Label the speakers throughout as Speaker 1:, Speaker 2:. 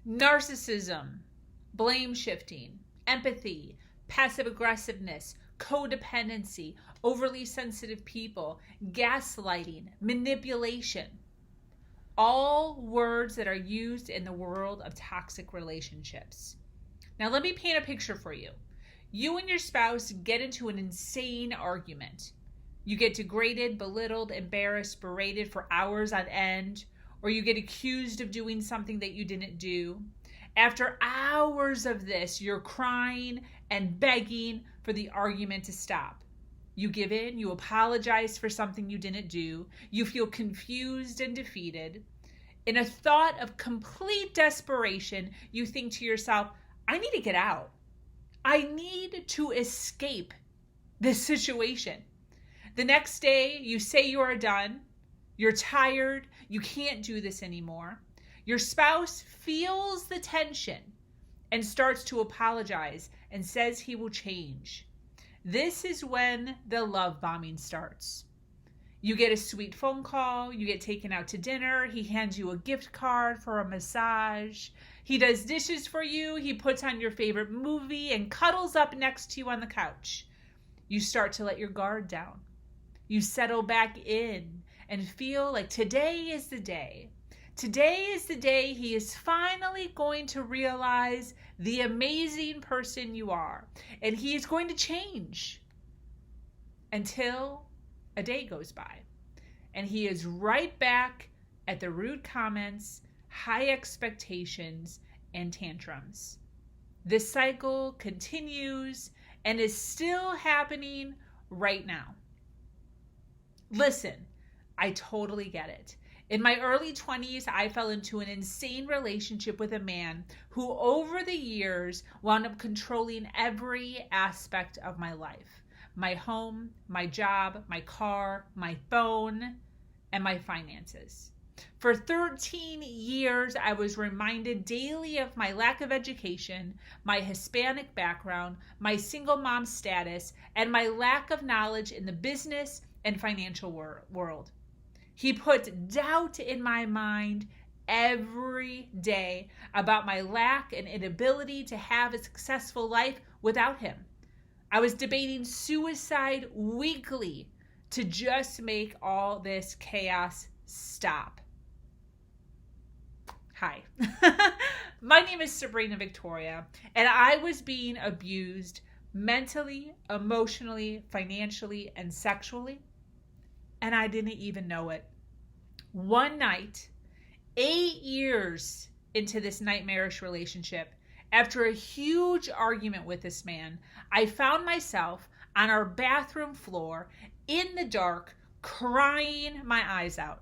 Speaker 1: Narcissism, blame shifting, empathy, passive aggressiveness, codependency, overly sensitive people, gaslighting, manipulation. All words that are used in the world of toxic relationships. Now, let me paint a picture for you. You and your spouse get into an insane argument. You get degraded, belittled, embarrassed, berated for hours on end, or you get accused of doing something that you didn't do. After hours of this, you're crying and begging for the argument to stop. You give in, you apologize for something you didn't do, you feel confused and defeated. In a thought of complete desperation, you think to yourself, I need to get out. I need to escape this situation. The next day, you say you are done. You're tired. You can't do this anymore. Your spouse feels the tension and starts to apologize and says he will change. This is when the love bombing starts. You get a sweet phone call. You get taken out to dinner. He hands you a gift card for a massage. He does dishes for you. He puts on your favorite movie and cuddles up next to you on the couch. You start to let your guard down. You settle back in and feel like today is the day. Today is the day he is finally going to realize the amazing person you are. And he is going to change until a day goes by. And he is right back at the rude comments, high expectations, and tantrums. This cycle continues and is still happening right now. Listen, I totally get it. In my early 20s, I fell into an insane relationship with a man who over the years wound up controlling every aspect of my life. My home, my job, my car, my phone, and my finances. For 13 years, I was reminded daily of my lack of education, my Hispanic background, my single mom status, and my lack of knowledge in the business and financial world. He put doubt in my mind every day about my lack and inability to have a successful life without him. I was debating suicide weekly to just make all this chaos stop. Hi, my name is Sabrina Victoria, and I was being abused mentally, emotionally, financially, and sexually, and I didn't even know it. One night, 8 years into this nightmarish relationship, after a huge argument with this man, I found myself on our bathroom floor in the dark, crying my eyes out.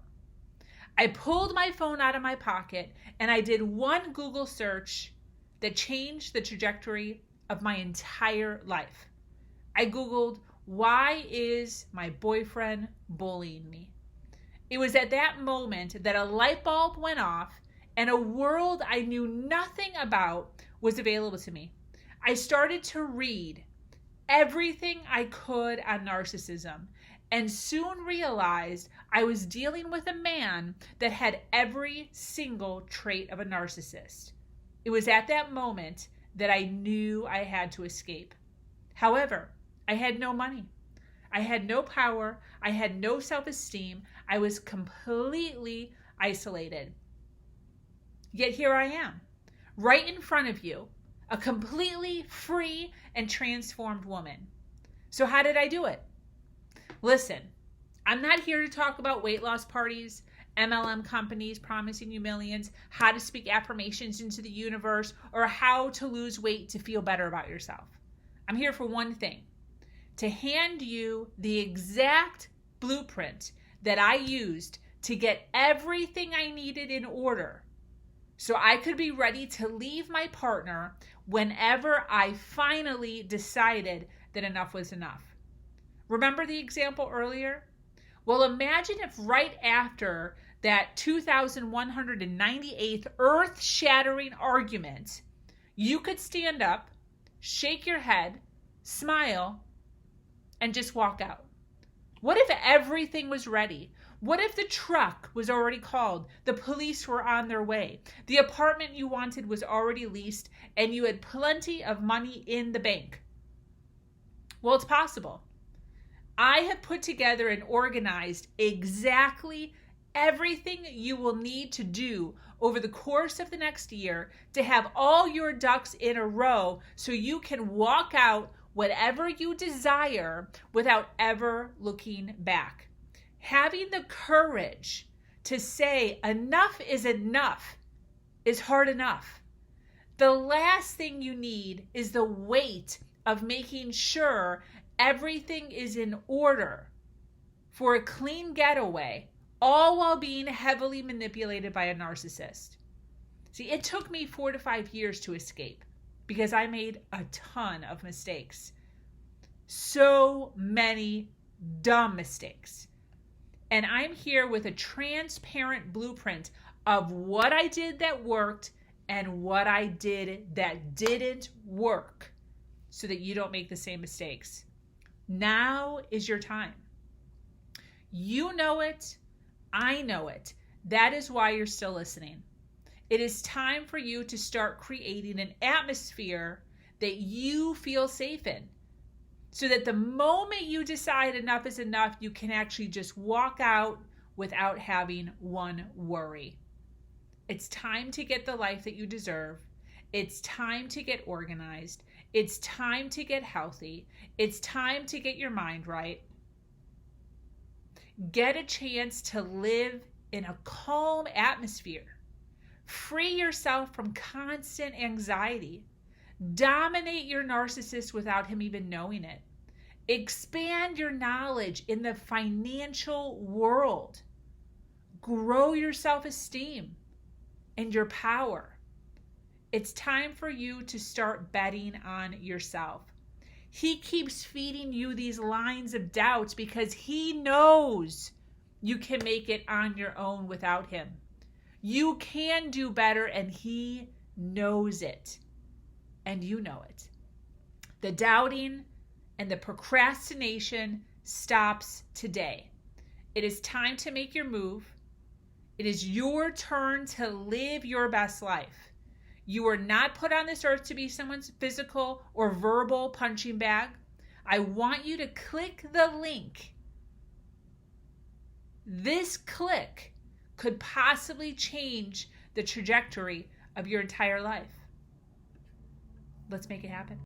Speaker 1: I pulled my phone out of my pocket and I did one Google search that changed the trajectory of my entire life. I Googled, why is my boyfriend bullying me? It was at that moment that a light bulb went off and a world I knew nothing about was available to me. I started to read everything I could on narcissism and soon realized I was dealing with a man that had every single trait of a narcissist. It was at that moment that I knew I had to escape. However, I had no money. I had no power. I had no self-esteem. I was completely isolated. Yet here I am, right in front of you, a completely free and transformed woman. So how did I do it? Listen, I'm not here to talk about weight loss parties, MLM companies promising you millions, how to speak affirmations into the universe, or how to lose weight to feel better about yourself. I'm here for one thing, to hand you the exact blueprint that I used to get everything I needed in order so I could be ready to leave my partner whenever I finally decided that enough was enough. Remember the example earlier? Well, imagine if right after that 2,198th earth-shattering argument, you could stand up, shake your head, smile, and just walk out. What if everything was ready? What if the truck was already called, the police were on their way, the apartment you wanted was already leased, and you had plenty of money in the bank? Well, it's possible. I have put together and organized exactly everything you will need to do over the course of the next year to have all your ducks in a row so you can walk out whatever you desire without ever looking back. Having the courage to say enough is hard enough. The last thing you need is the weight of making sure everything is in order for a clean getaway, all while being heavily manipulated by a narcissist. See, it took me 4 to 5 years to escape because I made a ton of mistakes. So many dumb mistakes. And I'm here with a transparent blueprint of what I did that worked and what I did that didn't work so that you don't make the same mistakes. Now is your time. You know it. I know it. That is why you're still listening. It is time for you to start creating an atmosphere that you feel safe in, so that the moment you decide enough is enough, you can actually just walk out without having one worry. It's time to get the life that you deserve. It's time to get organized. It's time to get healthy. It's time to get your mind right. Get a chance to live in a calm atmosphere. Free yourself from constant anxiety. Dominate your narcissist without him even knowing it. Expand your knowledge in the financial world. Grow your self-esteem and your power. It's time for you to start betting on yourself. He keeps feeding you these lines of doubt because he knows you can make it on your own without him. You can do better, and he knows it. And you know it. The doubting and the procrastination stops today. It is time to make your move. It is your turn to live your best life. You are not put on this earth to be someone's physical or verbal punching bag. I want you to click the link. This click could possibly change the trajectory of your entire life. Let's make it happen.